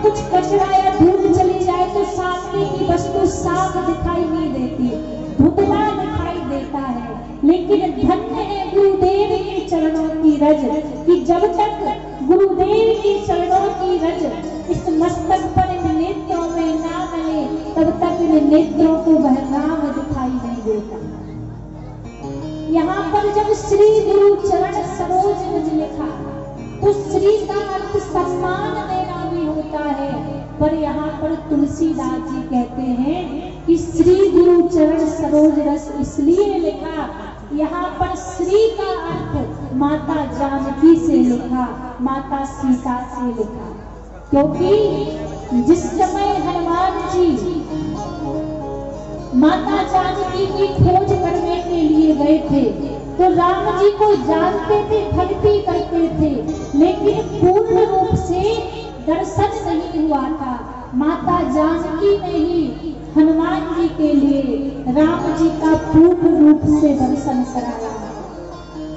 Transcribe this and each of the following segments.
कुछ कचरा या धूल चली जाए तो सामने की वस्तु साफ दिखाई नहीं देती, धुंधला दिखाई देता है। लेकिन धन्य है गुरुदेव के चरणों की रज, कि जब तक गुरुदेव के चरणों की रज इस मस्तक पर इन नेत्रों में ना मिले, तब तक इन नेत्रों को वह राम दिखाई नहीं देता। यहाँ पर जब श्री गुरु चरण सरोज मुझ लिखा, तो श्री का अर्थ सम्मान देना भी होता है, पर यहाँ पर तुलसीदास जी कहते हैं कि श्री गुरु चरण सरोज रस इसलिए लिखा, यहाँ पर श्री का अर्थ माता जानकी से लिखा, माता सीता से लिखा, क्योंकि जिस समय हनुमान जी माता जानकी की खोज करने के लिए गए थे, तो राम जी को जानते थे, भक्ति करते थे, लेकिन पूर्ण रूप से दर्शन नहीं हुआ था। माता जानकी ने ही हनुमान जी के लिए राम जी का पूर्ण रूप से दर्शन कराया।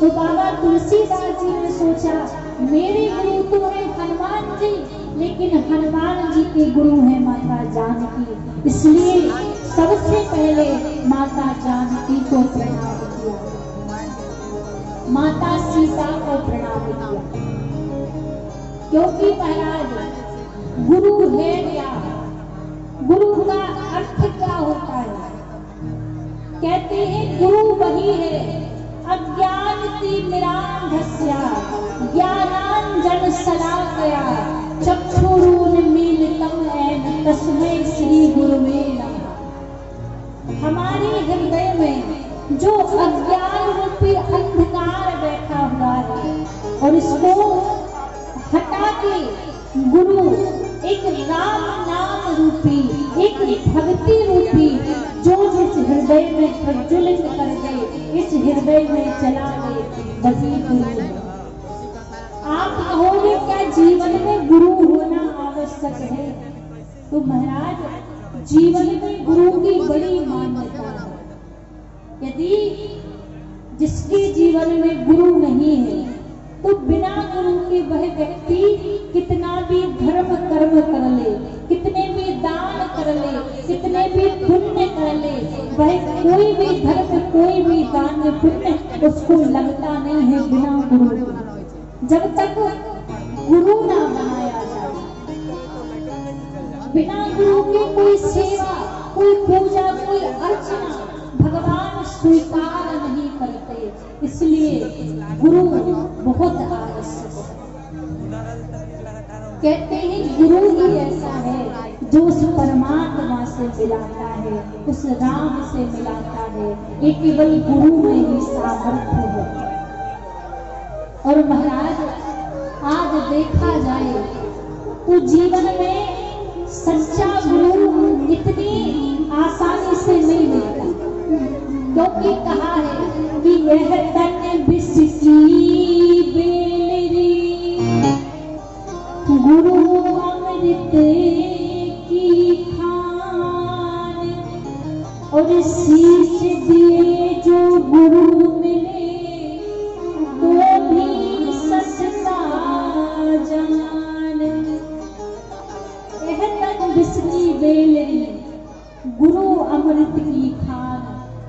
तो बाबा तुलसीदास जी ने सोचा, मेरे गुरु तो है हनुमान जी, लेकिन हनुमान जी के गुरु है माता जानकी, इसलिए सबसे पहले माता जानकी को प्रणाम किया, माता सीता को प्रणाम किया। क्योंकि महाराज गुरु है क्या, गुरु का अर्थ क्या होता है? कहते हैं गुरु वही है अज्ञानतिमिरान्धस्य ज्ञानांजन शलाकया चक्षुरुन्मीलितं येन तस्मै श्री गुरुवे नमः। हमारे हृदय में जो अज्ञान रूपी अंधकार बैठा हुआ है, और इसको हटा के गुरु एक राम नाम रूपी, एक भक्ति रूपी जो जिस हृदय में प्रज्वलित कर दे, इस हृदय में चला दे, वही गुरु है। आप कहोगे क्या जीवन में गुरु होना आवश्यक है? तो महाराज जीवन में गुरु की बड़ी मान्यता है। यदि जिसके जीवन में गुरु नहीं है, तो बिना गुरु के वह व्यक्ति कितना भी धर्म कर्म कर ले, कितने भी दान कर ले, कितने भी पुण्य कर ले, वह कोई भी धर्म, कोई भी दान पुण्य उसको लगता नहीं है बिना गुरु के। जब तक गुरु ना बनाया जाए, बिना गुरु के कोई सेवा, कोई पूजा, कोई अर्चना भगवान स्वीकार नहीं करते, इसलिए गुरु बहुत आवश्यक है। कहते हैं गुरु ही ऐसा है जो उस परमात्मा से मिलाता है, उस राम से मिलाता है, ये केवल गुरु में ही सामर्थ्य है। और महाराज आज देखा जाए तो जीवन में सच्चा गुरु इतनी आसानी से नहीं मिलता, क्योंकि कहा है कि यह तन विष की बेलरी गुरु अमृत की खान, और शीश दिए जो गुरु मिले तो भी सस्ता जान। यह तन विष की बेलरी गुरु अमृत की खान।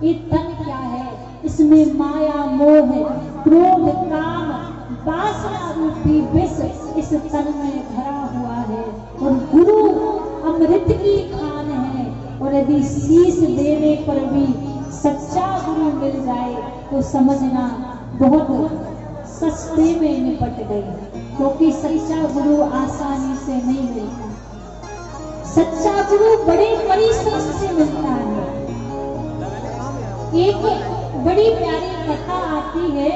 ये तन क्या है? इसमें माया, मोह, क्रोध, काम, वासना रूपी विष इस तन में भरा हुआ है, और गुरु अमृत की खान है। और यदि शीश देने पर भी सच्चा गुरु मिल जाए तो समझना बहुत सस्ते में निपट गई, क्योंकि सच्चा गुरु आसानी से नहीं मिलता। सच्चा गुरु बड़े परिश्रम से मिलता है। एक बड़ी प्यारी कथा आती है।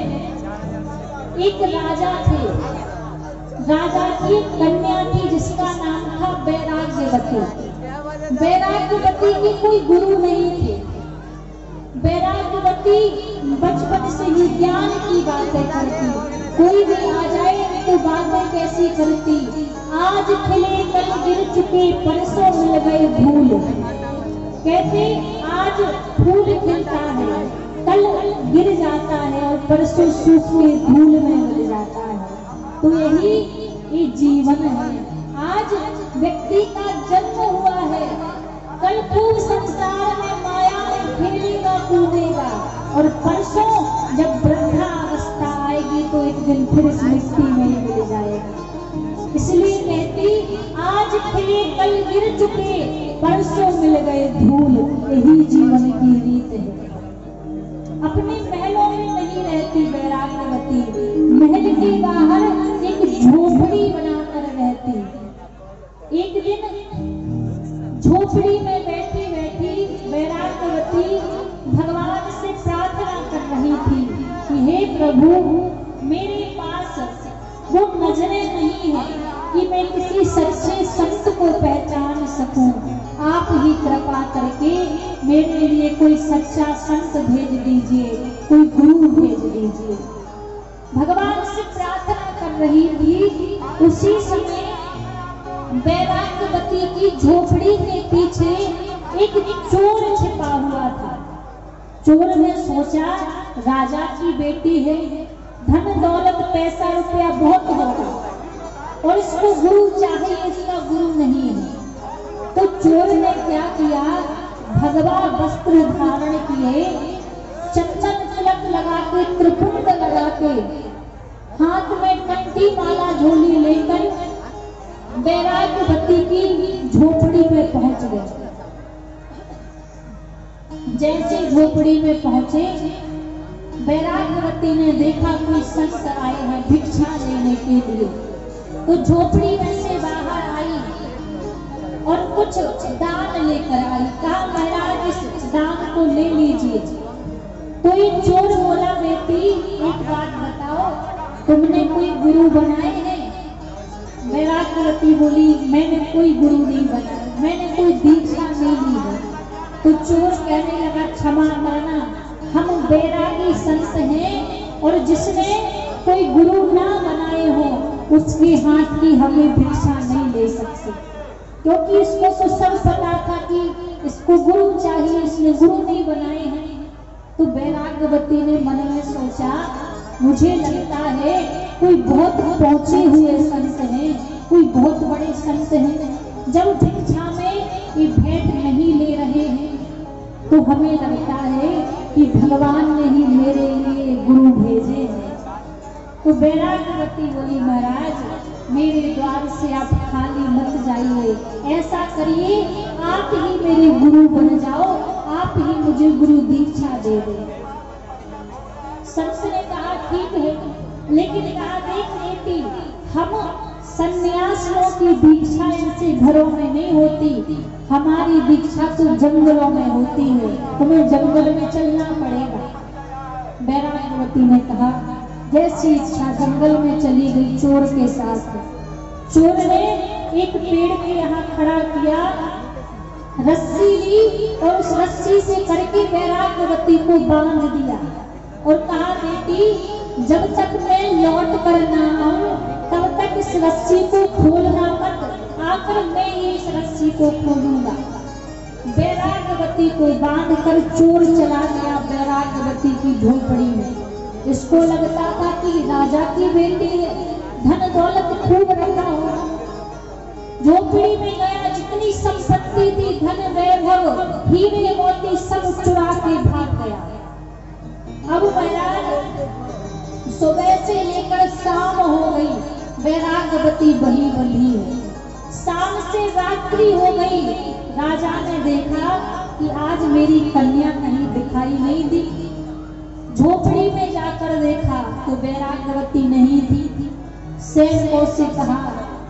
एक राजा थे, राजा की कन्या थी जिसका नाम था बैराग्यवती। बैराग्यवती की कोई गुरु नहीं थे। बैराग्यवती बचपन से ही ज्ञान की बातें करती, कोई भी आ जाए तो बातें कैसी करती, आज खिले कल गिर चुके परसों मिल गए फूल। कहते आज फूल खिलता है, कल गिर जाता है और परसों सूख के धूल में मिल जाता है। तो यही ये जीवन है। आज आज व्यक्ति का जन्म हुआ है, कल खूब संसार में माया में खेलेगा कूदेगा, और परसों जब वृद्धावस्था आएगी तो एक दिन फिर इस मिट्टी में ही मिल जाएगा। इसलिए कहती आज खिले कल गिर चुके, परसों मिल गए धूल, यही जीवन की रीत है। अपने महलों में नहीं रहती वैराग्यवती, महल के बाहर एक झोपड़ी बनाकर रहती। एक दिन झोपड़ी में बैठी बैठी वैराग्यवती भगवान से प्रार्थना कर रही थी कि हे प्रभु, मेरे पास वो नजरें नहीं है कि मैं किसी सच्चे संत को पहचान सकूं। आप ही कृपा करके मेरे लिए कोई सच्चा संत भेज दीजिए, कोई गुरु भेज दीजिए। भगवान से प्रार्थना कर रही थी, उसी समय वैराग्यवती की झोपड़ी के पीछे एक चोर छिपा हुआ था। चोर ने सोचा राजा की बेटी है, धन दौलत पैसा रुपया बहुत होगा और इसको गुरु चाहिए, इसका गुरु नहीं है। तो चोर ने क्या किया, भगवा वस्त्र धारण किए, चंदन तिलक लगा के, त्रिपुंड लगा के, हाथ में कंठी माला झोली लेकर वैराग्यवती की झोपड़ी में पहुंच गए। जैसे झोपड़ी में पहुंचे, वैराग्यवती ने देखा कोई संत आए हैं भिक्षा लेने के लिए, तो झोपड़ी में से बाहर आई और कुछ दान लेकर आई। कहा महाराज इस दान को ले लीजिए। तो ये चोर बोला बेटी एक बात बताओ, तुमने कोई गुरु बनाए हैं? वैराग्यवती बोली मैंने कोई गुरु नहीं बनाया, मैंने कोई दीक्षा नहीं ली है। तो चोर कहने लगा क्षमा करना, हम बैरागी संत हैं और जिसने कोई गुरु ना बनाए हो उसके हाथ की हमें भिक्षा नहीं ले सकते, क्योंकि इसको तो सब पता था कि इसको गुरु चाहिए, इसने गुरु नहीं बनाए हैं। तो वैराग्यवती ने मन में सोचा मुझे लगता है कोई बहुत पहुंचे हुए संत हैं, कोई बहुत बड़े संत हैं, जब भिक्षा में ये भेंट नहीं ले रहे हैं तो हमें लगता है कि भगवान ने ही मेरे लिए गुरु भेजे हैं। तो वैराग्यवती बोली महाराज मेरे द्वार से आप खाली मत जाइए, ऐसा करिए आप ही मेरे गुरु बन जाओ, आप ही मुझे गुरु दीक्षा दे दें। संत ने कहा ठीक है, लेकिन कहा देख बेटी, हम सन्यासियों की दीक्षा इनसे घरों में नहीं होती, हमारी दीक्षा तो जंगलों में होती है, तुम्हें जंगल में चलना पड़ेगा। वैराग्यवती ने कहा जैसी इच्छा, जंगल में चली गई चोर के साथ। चोर ने एक पेड़ के यहाँ खड़ा किया, रस्सी ली और उस रस्सी से करके वैराग्यवती को बांध दिया और कहा बेटी जब तक मैं लौट कर ना आऊं तब तक इस रस्सी को खोलना मत, आकर मैं ही इस रस्सी को खोलूंगा। वैराग्यवती को बांधकर चोर चला गया वैराग्यवती की झोपड़ी में। इसको लगता था कि राजा की बेटी है, धन दौलत खूब रखा होगा। झोपड़ी में गया, जितनी संपत्ति थी, धन वैभव हीरे मोती सब चुरा के भाग गया। अब महाराज सुबह से लेकर शाम हो गई, वैराग्यवती बही बंधी है। शाम से रात्रि हो गई, राजा ने देखा कि आज मेरी कन्या कहीं दिखाई नहीं दी। झोपड़ी में जाकर देखा तो वैराग्यवती नहीं थी। सैनिकों से कहा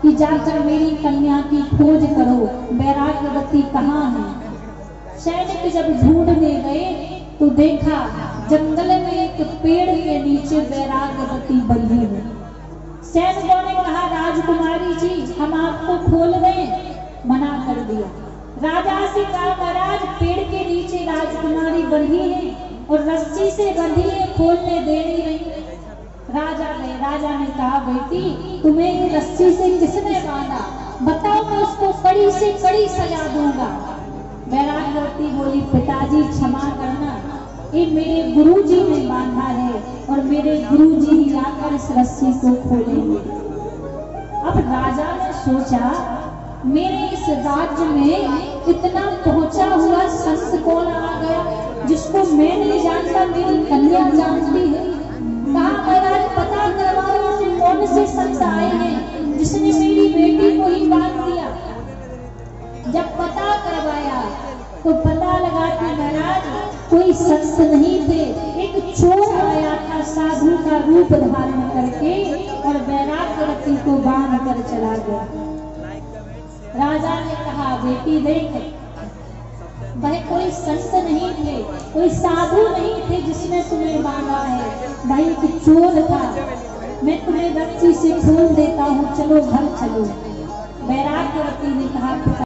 कि जाकर मेरी कन्या की खोज करो, वैराग्यवती कहाँ है। सैनिक जब ढूंढने गए तो देखा जंगल में एक पेड़ के नीचे वैराग्यवती बंधी है। सैनिकों ने कहा राजकुमारी जी हम आपको खोल दें, मना कर दिया। राजा से कहा महाराज पेड़ के नीचे राजकुमारी बंधी है और रस्सी से बंधी है, खोलने दे नहीं। राजा ने कहा बेटी तुम्हें ये रस्सी से किसने बांधा, बताओ मैं उसको कड़ी से कड़ी सजा दूंगा। वैराग्यवती बोली पिताजी क्षमा करना, ये मेरे गुरुजी ने बांधा है और मेरे गुरुजी ही आकर इस रस्सी को खोलेंगे। अब राजा ने सोचा मेरे इस राज्य में इतना पहुंचा हुआ संत कौन आ गया जिसको मैं नहीं जानता, मेरी कन्या जानती है। कहा महाराज पता करवाओ कि कौन से संत आए हैं जिसने मेरी बेटी को ही बांध दिया। जब पता करवाया तो पता लगा कि महाराज कोई संत नहीं थे, एक चोर आया था साधु का रूप धारण करके और वैराग्यवती को बांध कर चला गया। राजा ने कहा बेटी देख, भाई कोई संत नहीं थे, कोई साधु नहीं थे जिसने तुम्हें बांधा है, भाई एक चोर था। मैं तुम्हें रस्सी से खोल देता हूँ, चलो घर चलो। वैराग्यवती ने कहा